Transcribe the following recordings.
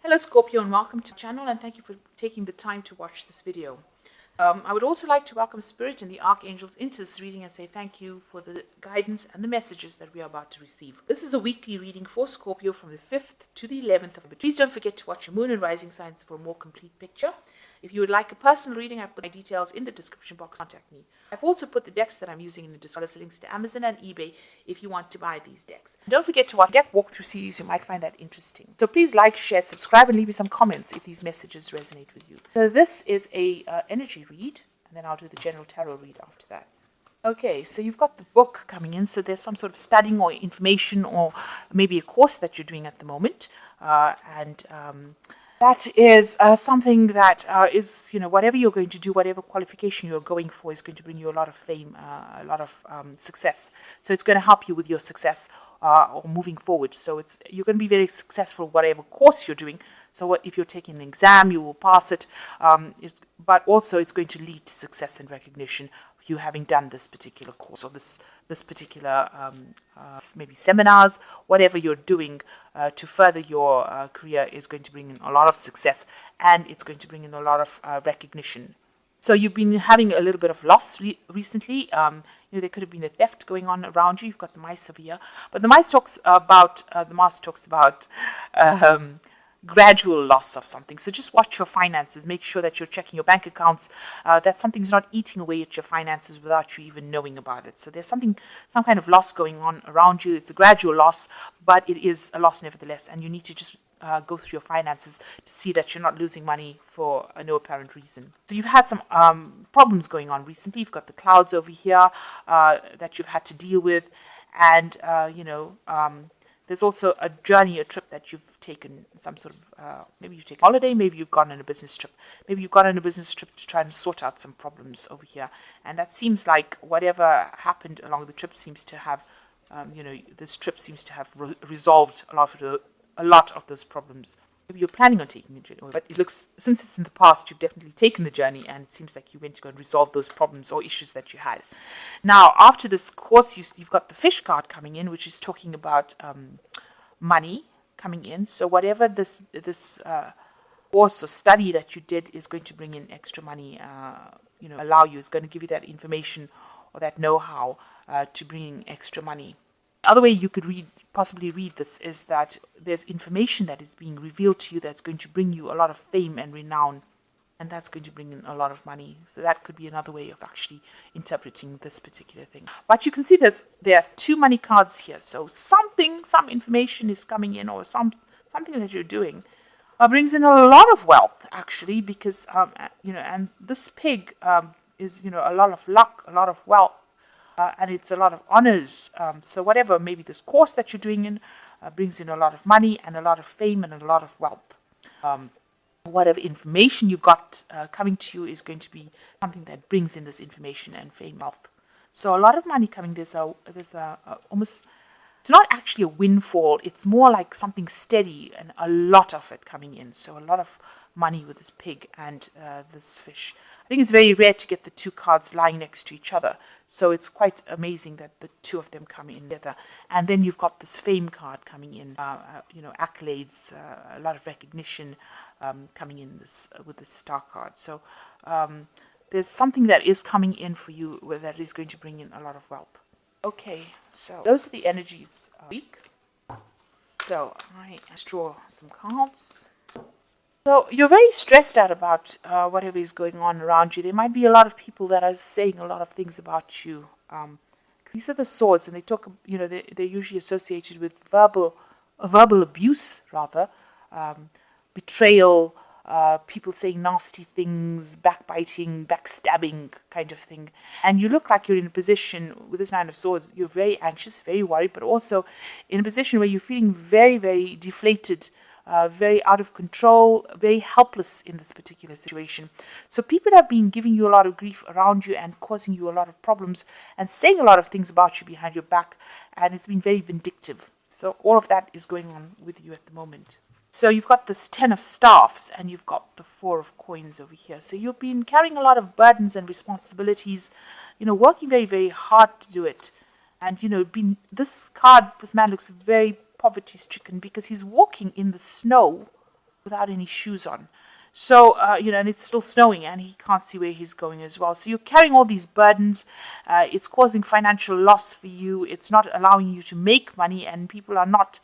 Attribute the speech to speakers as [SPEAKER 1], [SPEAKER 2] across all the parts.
[SPEAKER 1] Hello Scorpio and welcome to the channel, and thank you for taking the time to watch this video. I would also like to welcome Spirit and the Archangels into this reading and say thank you for the guidance and the messages that we are about to receive. This is a weekly reading for Scorpio from the 5th to the 11th of October. Please don't forget to watch your moon and rising signs for a more complete picture. If you would like a personal reading, I've put my details in the description box. Contact me. I've also put the decks that I'm using in the description, links to Amazon and eBay if you want to buy these decks. And don't forget to watch deck walkthrough series. You might find that interesting. So please like, share, subscribe, and leave me some comments if these messages resonate with you. So this is a energy read, and then I'll do the general tarot read after that. Okay, so you've got the book coming in, so there's some sort of studying or information or maybe a course that you're doing at the moment, that is something that is, whatever you're going to do, whatever qualification you're going for is going to bring you a lot of fame, a lot of success. So it's going to help you with your success or moving forward. So you're going to be very successful whatever course you're doing. So if you're taking an exam, you will pass it, but also it's going to lead to success and recognition of you having done this particular course or this particular maybe seminars, whatever you're doing to further your career is going to bring in a lot of success, and it's going to bring in a lot of recognition. So you've been having a little bit of loss recently. There could have been a theft going on around you. You've got the mice over here, but the master talks about gradual loss of something. So just watch your finances. Make sure that you're checking your bank accounts, that something's not eating away at your finances without you even knowing about it. So there's some kind of loss going on around you. It's a gradual loss, but it is a loss nevertheless, and you need to just go through your finances to see that you're not losing money for no apparent reason. So you've had some problems going on recently. You've got the clouds over here that you've had to deal with, and there's also a journey, a trip that you've taken, some sort of, maybe you've taken a holiday, maybe you've gone on a business trip. Maybe you've gone on a business trip to try and sort out some problems over here. And that seems like whatever happened along the trip seems to have, this trip seems to have resolved a lot of those problems. Maybe you're planning on taking a journey, but it looks, since it's in the past, you've definitely taken the journey, and it seems like you went to go and resolve those problems or issues that you had. Now, after this course, you've got the fish card coming in, which is talking about money coming in. So whatever this course or study that you did is going to bring in extra money, allow you, it's going to give you that information or that know-how to bring in extra money. The other way you could possibly read this is that there's information that is being revealed to you that's going to bring you a lot of fame and renown, and that's going to bring in a lot of money. So that could be another way of actually interpreting this particular thing. But you can see there are two money cards here. So some information is coming in, or something that you're doing brings in a lot of wealth, actually, because, and this pig is, a lot of luck, a lot of wealth. And it's a lot of honors. So whatever, maybe this course that you're doing in brings in a lot of money and a lot of fame and a lot of wealth. Whatever information you've got coming to you is going to be something that brings in this information and fame, wealth. So a lot of money coming. There's almost, it's not actually a windfall. It's more like something steady and a lot of it coming in. So a lot of money with this pig and this fish. I think it's very rare to get the two cards lying next to each other. So it's quite amazing that the two of them come in together. And then you've got this fame card coming in, accolades, a lot of recognition coming in with this star card. So there's something that is coming in for you that is going to bring in a lot of wealth. Okay, so those are the energies of the week. So I draw some cards. So you're very stressed out about whatever is going on around you. There might be a lot of people that are saying a lot of things about you. These are the swords, and they talk. They're usually associated with verbal abuse, rather, betrayal, people saying nasty things, backbiting, backstabbing, kind of thing. And you look like you're in a position with this Nine of Swords. You're very anxious, very worried, but also in a position where you're feeling very, very deflated. Very out of control, very helpless in this particular situation. So people have been giving you a lot of grief around you and causing you a lot of problems and saying a lot of things about you behind your back, and it's been very vindictive. So all of that is going on with you at the moment. So you've got this 10 of staffs and you've got the 4 of coins over here. So you've been carrying a lot of burdens and responsibilities, working very, very hard to do it. And, this man looks very poverty-stricken because he's walking in the snow without any shoes on. So, and it's still snowing and he can't see where he's going as well. So you're carrying all these burdens. It's causing financial loss for you. It's not allowing you to make money, and people are not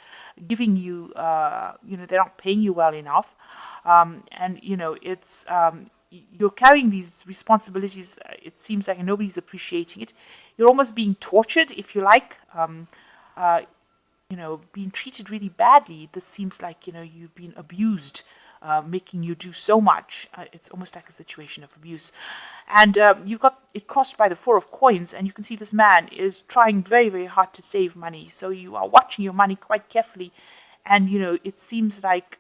[SPEAKER 1] giving you, they're not paying you well enough. You're carrying these responsibilities. It seems like nobody's appreciating it. You're almost being tortured, if you like. Being treated really badly. This seems like, you've been abused, making you do so much. It's almost like a situation of abuse. And you've got it crossed by the Four of Coins, and you can see this man is trying very, very hard to save money. So you are watching your money quite carefully, and, it seems like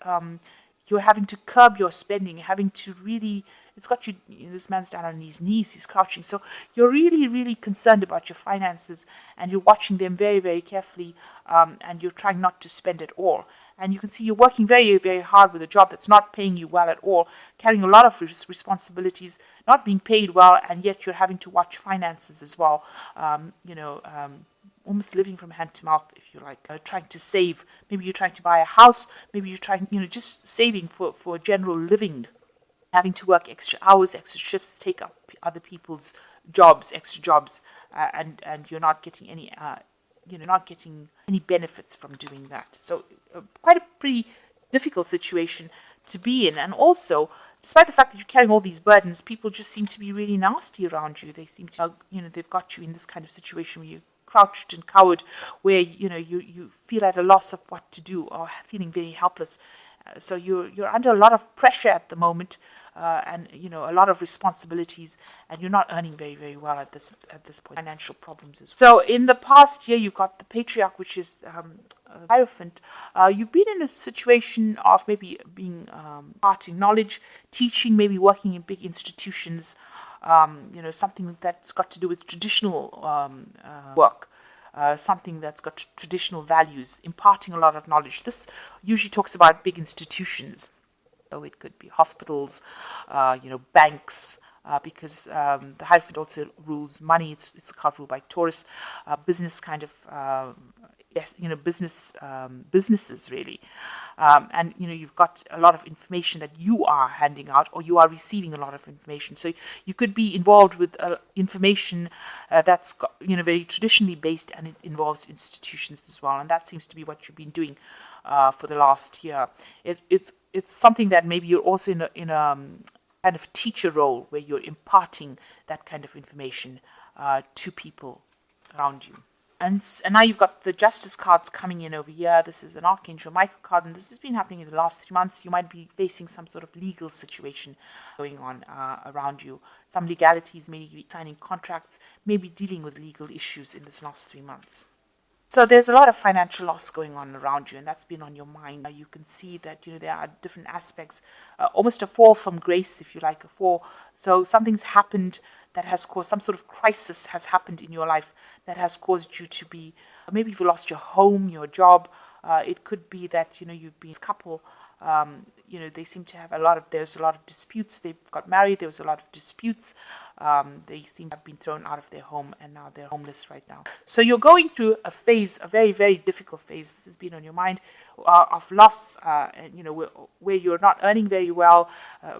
[SPEAKER 1] you're having to curb your spending, having to really, it's got you, this man's down on his knees, he's crouching. So you're really, really concerned about your finances, and you're watching them very, very carefully, and you're trying not to spend it all. And you can see you're working very, very hard with a job that's not paying you well at all, carrying a lot of responsibilities, not being paid well, and yet you're having to watch finances as well. Almost living from hand to mouth, if you like, trying to save. Maybe you're trying to buy a house. Maybe you're trying, just saving for general living, having to work extra hours, extra shifts, take up other people's jobs, extra jobs, and you're not getting any, not getting any benefits from doing that. So quite a pretty difficult situation to be in. And also, despite the fact that you're carrying all these burdens, people just seem to be really nasty around you. They seem to, they've got you in this kind of situation where you crouched and cowered, where you feel at a loss of what to do, or feeling very helpless. So you're under a lot of pressure at the moment, and a lot of responsibilities, and you're not earning very, very well at this point. Financial problems as well. So in the past year, you've got the Patriarch, which is Hierophant. You've been in a situation of maybe being imparting knowledge, teaching, maybe working in big institutions. Something that's got to do with traditional work, something that's got traditional values, imparting a lot of knowledge. This usually talks about big institutions. So it could be hospitals, banks, because the Hierophant also rules money. It's a card ruled by Taurus, business kind of, businesses really. And you've got a lot of information that you are handing out, or you are receiving a lot of information. So you could be involved with information that's got, very traditionally based, and it involves institutions as well. And that seems to be what you've been doing for the last year. It's something that maybe you're also in a kind of teacher role, where you're imparting that kind of information to people around you. And now you've got the Justice cards coming in over here. This is an Archangel Michael card, and this has been happening in the last 3 months. You might be facing some sort of legal situation going on around you. Some legalities, maybe signing contracts, maybe dealing with legal issues in this last 3 months. So there's a lot of financial loss going on around you, and that's been on your mind. You can see that there are different aspects, almost a fall from grace, if you like, a fall. So something's happened that has caused, some sort of crisis has happened in your life that has caused you to be, maybe you've lost your home, your job. It could be that you've been a couple. They seem to have there's a lot of disputes. They've got married. There was a lot of disputes. They seem to have been thrown out of their home, and now they're homeless right now. So you're going through a phase, a very, very difficult phase. This has been on your mind, of loss, where you're not earning very well.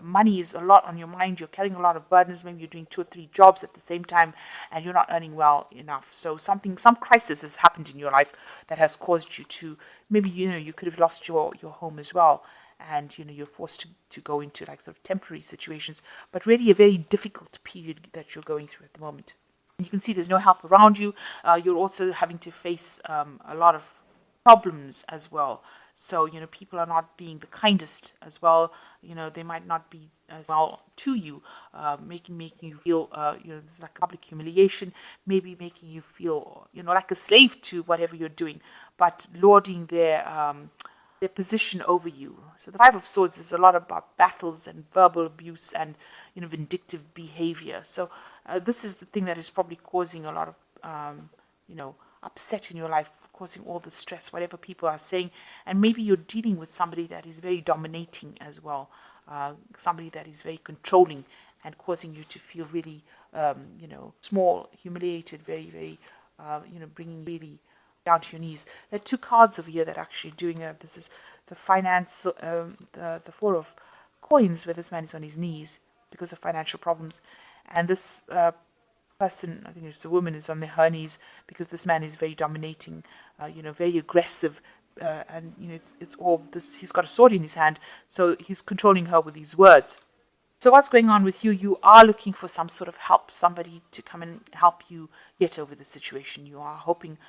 [SPEAKER 1] Money is a lot on your mind. You're carrying a lot of burdens. Maybe you're doing 2 or 3 jobs at the same time, and you're not earning well enough. So some crisis has happened in your life that has caused you to, maybe, you could have lost your home as well. And you're forced to go into like sort of temporary situations, but really a very difficult period that you're going through at the moment. And you can see there's no help around you. You're also having to face a lot of problems as well. So people are not being the kindest as well. They might not be as well to you, making you feel there's like public humiliation, maybe making you feel like a slave to whatever you're doing, but lording their position over you. So the Five of Swords is a lot about battles and verbal abuse and vindictive behavior. So this is the thing that is probably causing a lot of upset in your life, causing all the stress, whatever people are saying. And maybe you're dealing with somebody that is very dominating as well, somebody that is very controlling and causing you to feel really small, humiliated, very, very bringing really down to your knees. There are 2 cards over here that are actually doing this is the finance, the Four of Coins, where this man is on his knees because of financial problems, and this person, I think it's a woman, is on her knees because this man is very dominating, very aggressive, and it's all this. He's got a sword in his hand, so he's controlling her with these words. So what's going on with you? You are looking for some sort of help, somebody to come and help you get over the situation. You are hoping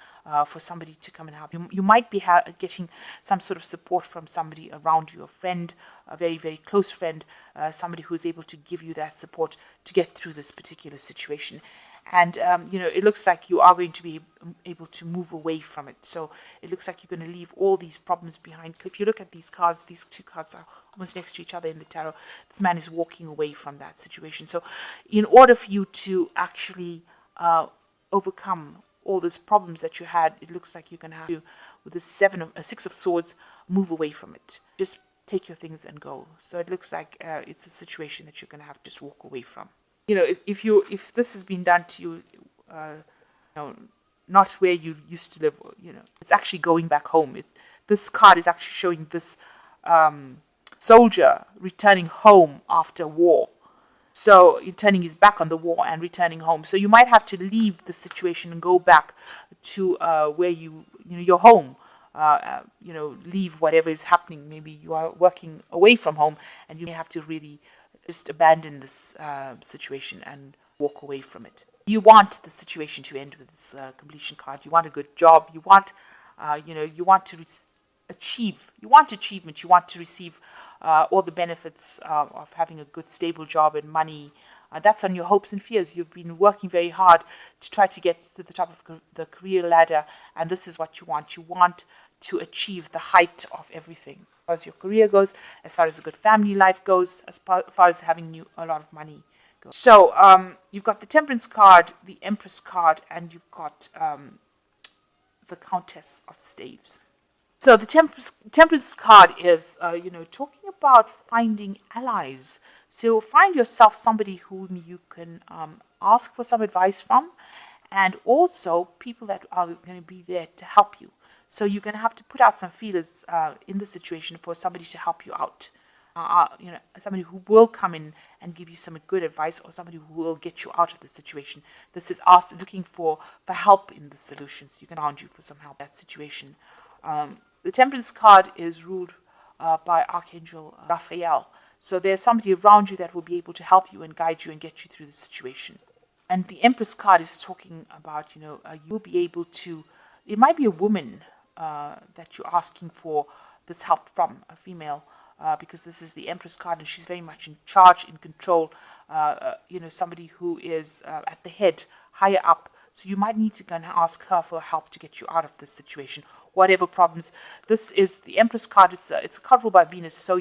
[SPEAKER 1] for somebody to come and help you. You might be getting some sort of support from somebody around you, a friend, a very, very close friend, somebody who is able to give you that support to get through this particular situation. And, it looks like you are going to be able to move away from it. So it looks like you're going to leave all these problems behind. If you look at these cards, these two cards are almost next to each other in the tarot. This man is walking away from that situation. So in order for you to actually overcome all those problems that you had, it looks like you're going to have to, with the Six of Swords, move away from it. Just take your things and go. So it looks like it's a situation that you're going to have to just walk away from. If this has been done to you, not where you used to live, it's actually going back home. This card is actually showing this soldier returning home after war. So turning his back on the war and returning home. So you might have to leave the situation and go back to where your home. Leave whatever is happening. Maybe you are working away from home, and you may have to really just abandon this situation and walk away from it. You want the situation to end with this completion card. You want a good job. You want, you want to achieve. You want achievement. You want to receive all the benefits of having a good, stable job and money. That's on your hopes and fears. You've been working very hard to try to get to the top of the career ladder, and this is what you want. You want to achieve the height of everything. As far as your career goes, as far as a good family life goes, as far as having a lot of money goes. So you've got the Temperance card, the Empress card, and you've got the Countess of Staves. So the Temperance card is, talking about finding allies. So find yourself somebody whom you can ask for some advice from, and also people that are going to be there to help you. So you're going to have to put out some feelers in the situation for somebody to help you out. Somebody who will come in and give you some good advice, or somebody who will get you out of the situation. This is us looking for help in the solutions. You can find you for some help in that situation. The Temperance card is ruled by Archangel Raphael. So there's somebody around you that will be able to help you and guide you and get you through the situation. And the Empress card is talking about, you'll be able to, it might be a woman that you're asking for this help from, a female, because this is the Empress card and she's very much in charge, in control, somebody who is at the head, higher up. So you might need to go and ask her for help to get you out of this situation, whatever problems. This is the Empress card. It's a card ruled by Venus. So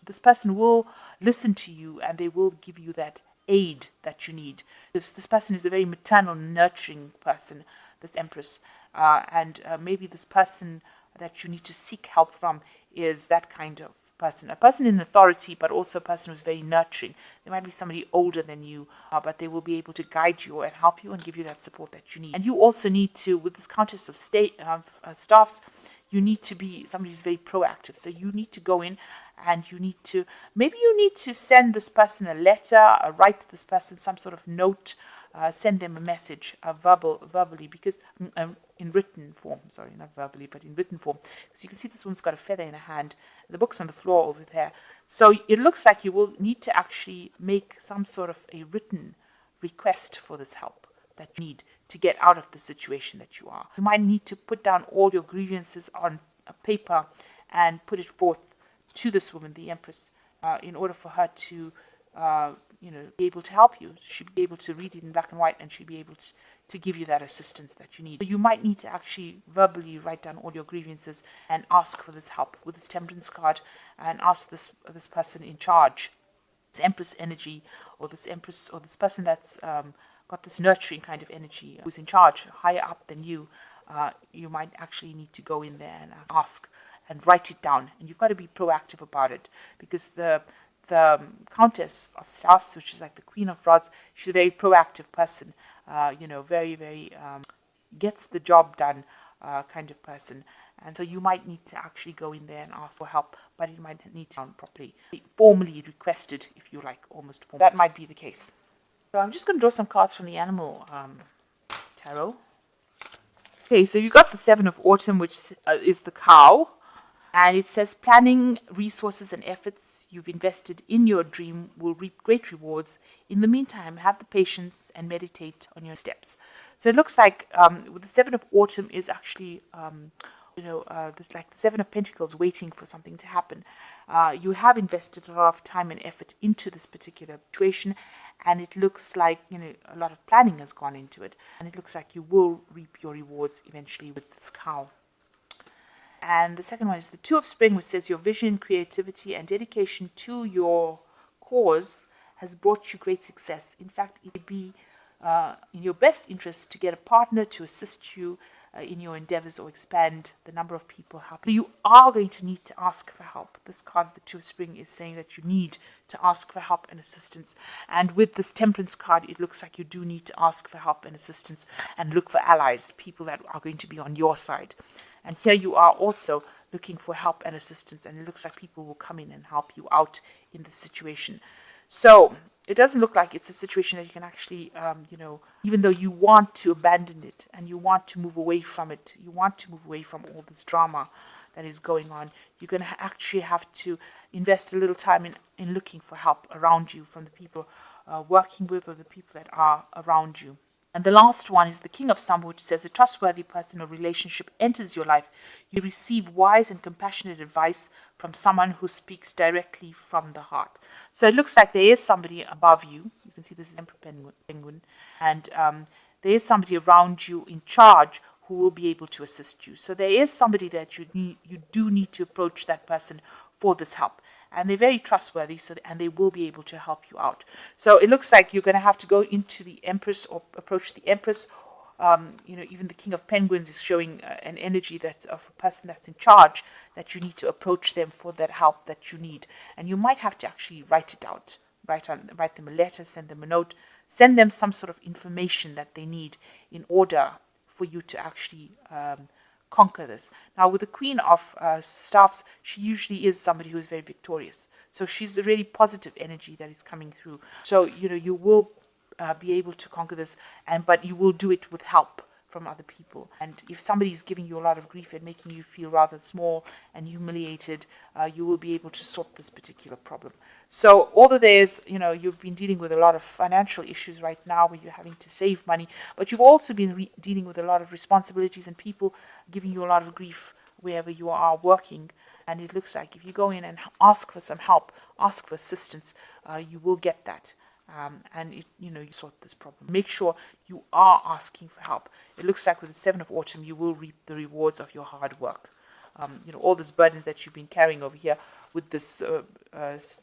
[SPEAKER 1] this person will listen to you and they will give you that aid that you need. This person is a very maternal, nurturing person, this Empress. And maybe this person that you need to seek help from is that kind of person. A person in authority, but also a person who's very nurturing. There might be somebody older than you, but they will be able to guide you and help you and give you that support that you need. And you also need to, with this Countess of Staffs, you need to be somebody who's very proactive. So you need to go in and maybe you need to send this person a letter, write to this person some sort of note, send them a message, verbally, because in written form, sorry, not verbally, but in written form. Because you can see this one's got a feather in her hand. The book's on the floor over there. So it looks like you will need to actually make some sort of a written request for this help that you need to get out of the situation that you are. You might need to put down all your grievances on a paper and put it forth to this woman, the Empress, in order for her to be able to help you. She'd be able to read it in black and white, and she'd be able to give you that assistance that you need. So you might need to actually verbally write down all your grievances and ask for this help with this Temperance card, and ask this person in charge, this Empress energy, or this Empress, or this person that's got this nurturing kind of energy, who's in charge, higher up than you. You might actually need to go in there and ask and write it down. And you've got to be proactive about it, because the Countess of Staffs, which is like the Queen of Rods, she's a very proactive person, very, very gets the job done kind of person. And so you might need to actually go in there and ask for help, but it might need to be properly, formally requested, if you like, almost formal. That might be the case. So I'm just going to draw some cards from the animal tarot. Okay, so you got the Seven of Autumn, which is the cow. And it says, planning, resources, and efforts you've invested in your dream will reap great rewards. In the meantime, have the patience and meditate on your steps. So it looks like with the Seven of Autumn is actually, there's like the Seven of Pentacles waiting for something to happen. You have invested a lot of time and effort into this particular situation, and it looks like, a lot of planning has gone into it. And it looks like you will reap your rewards eventually with this cow. And the second one is the Two of Spring, which says your vision, creativity, and dedication to your cause has brought you great success. In fact, it would be in your best interest to get a partner to assist you in your endeavors or expand the number of people helping. You are going to need to ask for help. This card, the Two of Spring, is saying that you need to ask for help and assistance. And with this Temperance card, it looks like you do need to ask for help and assistance and look for allies, people that are going to be on your side. And here you are also looking for help and assistance, and it looks like people will come in and help you out in this situation. So it doesn't look like it's a situation that you can actually, even though you want to abandon it and you want to move away from it, you want to move away from all this drama that is going on, you're going to actually have to invest a little time in looking for help around you from the people working with or the people that are around you. And the last one is the King of Summer, which says a trustworthy person or relationship enters your life. You receive wise and compassionate advice from someone who speaks directly from the heart. So it looks like there is somebody above you. You can see this is Emperor Penguin. And there is somebody around you in charge who will be able to assist you. So there is somebody that you do need to approach that person for this help. And they're very trustworthy, and they will be able to help you out. So it looks like you're going to have to go into the Empress or approach the Empress. Even the King of Penguins is showing an energy that of a person that's in charge, that you need to approach them for that help that you need. And you might have to actually write it out, write them a letter, send them a note, send them some sort of information that they need in order for you to actually conquer this. Now, with the Queen of Staffs, she usually is somebody who is very victorious. So she's a really positive energy that is coming through. So, you will be able to conquer this, but you will do it with help from other people. And if somebody is giving you a lot of grief and making you feel rather small and humiliated, you will be able to sort this particular problem. So although there's, you've been dealing with a lot of financial issues right now where you're having to save money, but you've also been dealing with a lot of responsibilities and people giving you a lot of grief wherever you are working. And it looks like if you go in and ask for some help, ask for assistance, you will get that. You sort this problem. Make sure you are asking for help. It looks like with the Seven of Autumn, you will reap the rewards of your hard work. All these burdens that you've been carrying over here with this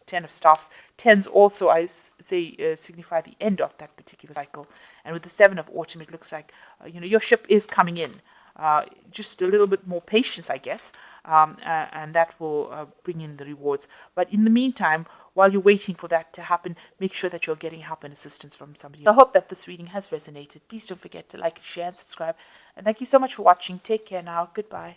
[SPEAKER 1] Ten of Staffs. Tens also, I say, signify the end of that particular cycle. And with the Seven of Autumn, it looks like, your ship is coming in. Just a little bit more patience, I guess, and that will bring in the rewards. But in the meantime, while you're waiting for that to happen, make sure that you're getting help and assistance from somebody. I hope that this reading has resonated. Please don't forget to like, share, and subscribe. And thank you so much for watching. Take care now. Goodbye.